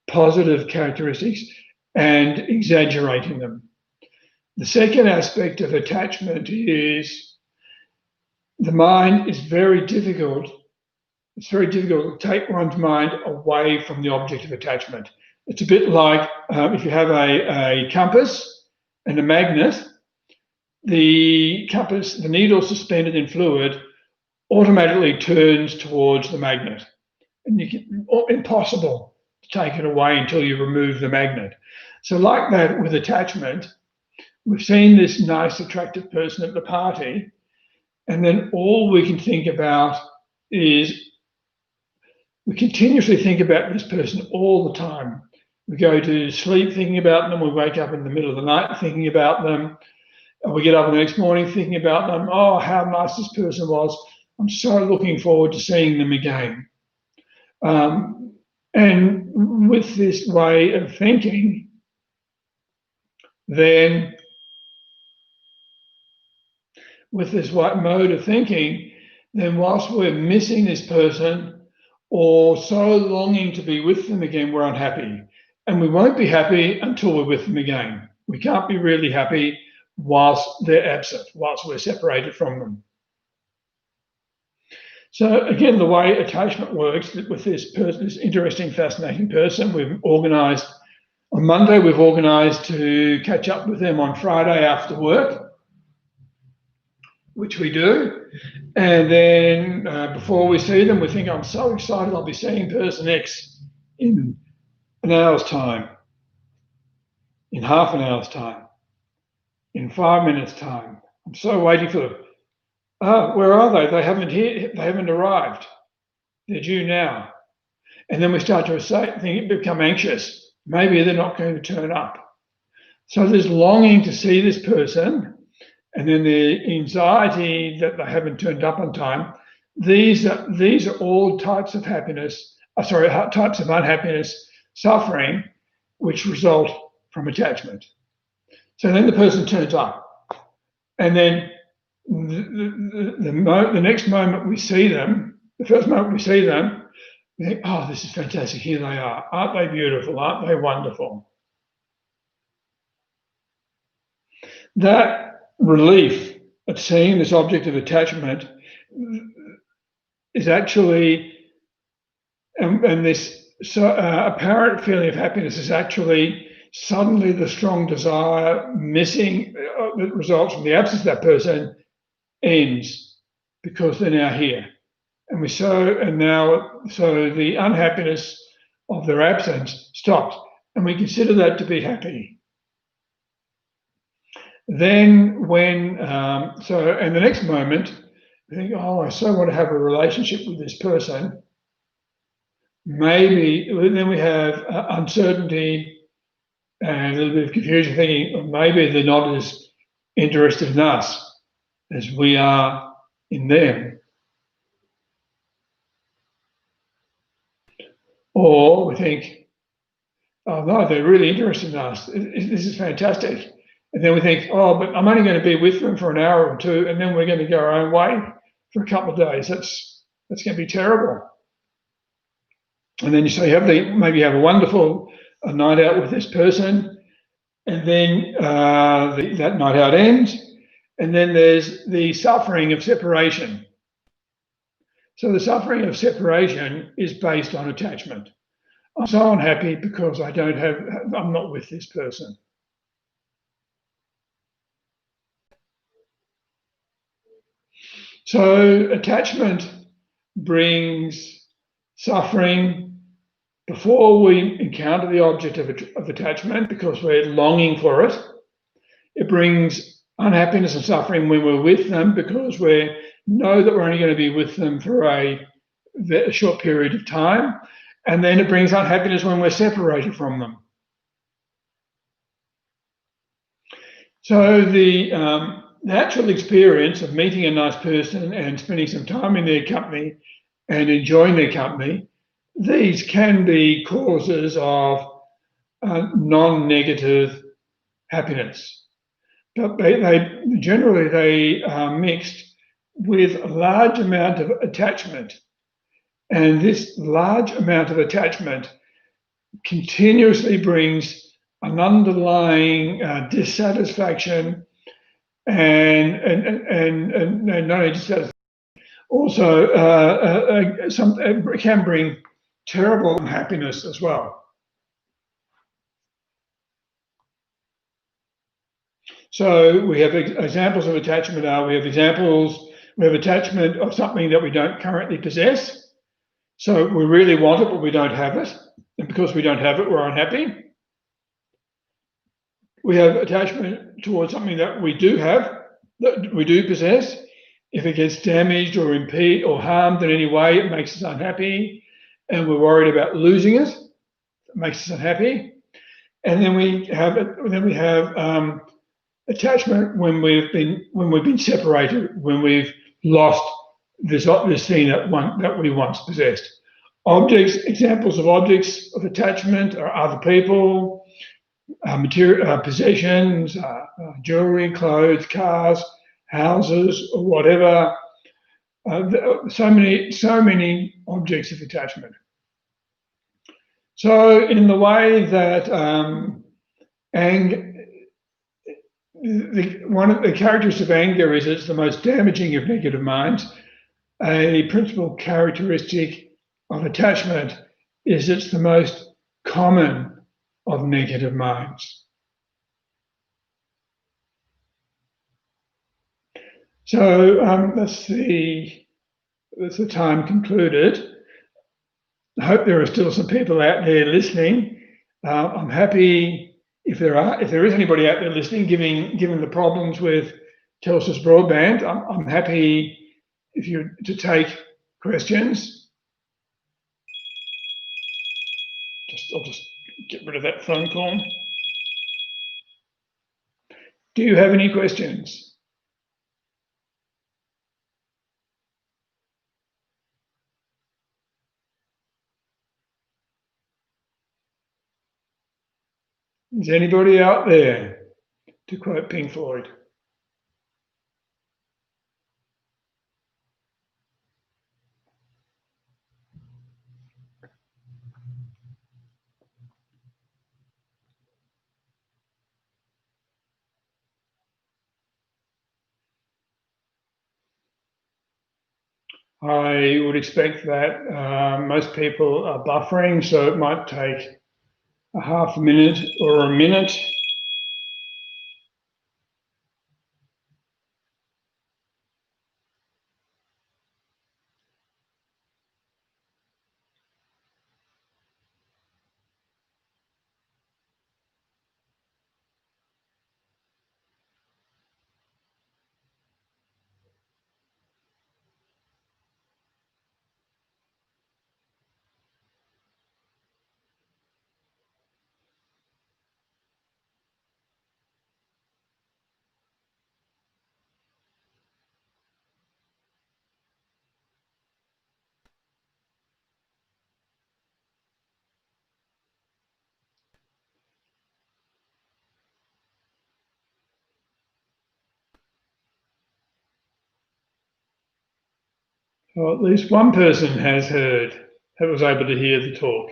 [SPEAKER 1] positive characteristics and exaggerating them. The second aspect of attachment is the mind is very difficult. It's very difficult to take one's mind away from the object of attachment. It's a bit like if you have a compass and a magnet, the compass, the needle suspended in fluid, automatically turns towards the magnet. And impossible to take it away until you remove the magnet. So like that with attachment, we've seen this nice, attractive person at the party, and then all we can think about is we continuously think about this person all the time. We go to sleep thinking about them, we wake up in the middle of the night thinking about them, and we get up the next morning thinking about them. Oh, how nice this person was. I'm so looking forward to seeing them again. And with this way of thinking, then with this mode of thinking, then whilst we're missing this person or so longing to be with them again, we're unhappy. And we won't be happy until we're with them again. We can't be really happy whilst they're absent, whilst we're separated from them. So again, the way attachment works with this person, this interesting, fascinating person, we've organised, on Monday, we've organised to catch up with them on Friday after work, which we do. And then before we see them, we think, I'm so excited, I'll be seeing person X in an hour's time, in half an hour's time, in 5 minutes' time. I'm so waiting for them. Where are they? They haven't arrived. They're due now. And then we start to become anxious. Maybe they're not going to turn up. So there's longing to see this person, and then the anxiety that they haven't turned up on time. These are all types of happiness, types of unhappiness, suffering, which result from attachment. So then the person turns up, and then the next moment we see them, the first moment we see them, we think, oh, this is fantastic, here they are. Aren't they beautiful? Aren't they wonderful? That relief at seeing this object of attachment is actually, and this apparent feeling of happiness is actually suddenly the strong desire missing that results from the absence of that person ends because they're now here. And so the unhappiness of their absence stops, and we consider that to be happy. Then and the next moment, we think, oh, I so want to have a relationship with this person. Maybe then we have uncertainty and a little bit of confusion, thinking maybe they're not as interested in us as we are in them. Or we think, oh no, they're really interested in us. This is fantastic. And then we think, oh, but I'm only going to be with them for an hour or two, and then we're going to go our own way for a couple of days. That's going to be terrible. And then maybe you have a wonderful night out with this person, and then that night out ends, and then there's the suffering of separation. So the suffering of separation is based on attachment. I'm so unhappy because I'm not with this person. So attachment brings suffering before we encounter the object of attachment because we're longing for it. It brings unhappiness and suffering when we're with them because we know that we're only going to be with them for a short period of time. And then it brings unhappiness when we're separated from them. So the natural experience of meeting a nice person and spending some time in their company and enjoying their company, these can be causes of non-negative happiness. But they generally are mixed with a large amount of attachment. And this large amount of attachment continuously brings an underlying dissatisfaction and not only dissatisfaction, also it can bring terrible unhappiness as well. So we have examples of attachment we have attachment of something that we don't currently possess. So we really want it, but we don't have it. And because we don't have it, we're unhappy. We have attachment towards something that we do have, that we do possess. If it gets damaged or impeded or harmed in any way, it makes us unhappy. And we're worried about losing it. It makes us unhappy. And then we have attachment when we've been separated, when we've lost this thing that we once possessed. Objects, examples of objects of attachment are other people, material, possessions, jewelry, clothes, cars, houses, or whatever. So many objects of attachment. So in the way that one of the characteristics of anger is it's the most damaging of negative minds. A principal characteristic of attachment is it's the most common of negative minds. So that's the time concluded. I hope there are still some people out there listening. I'm happy if there is anybody out there listening, given the problems with Telstra's broadband. I'm happy if you to take questions. I'll just get rid of that phone call. Do you have any questions? Is anybody out there, to quote Pink Floyd? I would expect that most people are buffering, so it might take a half a minute or a minute. Well, at least one person has heard, that was able to hear the talk.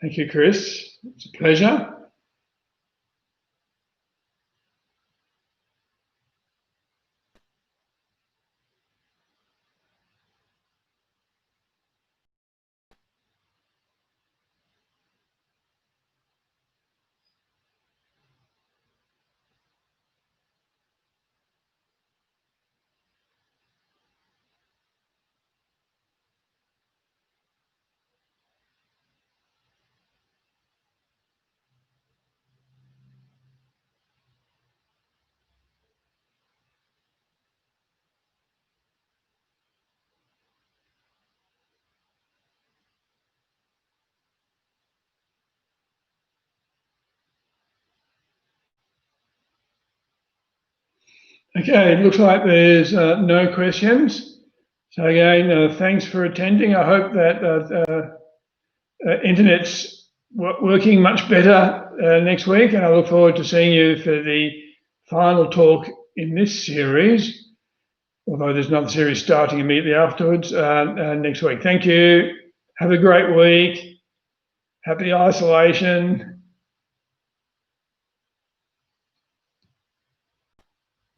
[SPEAKER 1] Thank you, Chris. It's a pleasure. Okay, it looks like there's no questions. So again, thanks for attending. I hope that internet's working much better next week, and I look forward to seeing you for the final talk in this series, although there's another series starting immediately afterwards next week. Thank you. Have a great week. Happy isolation.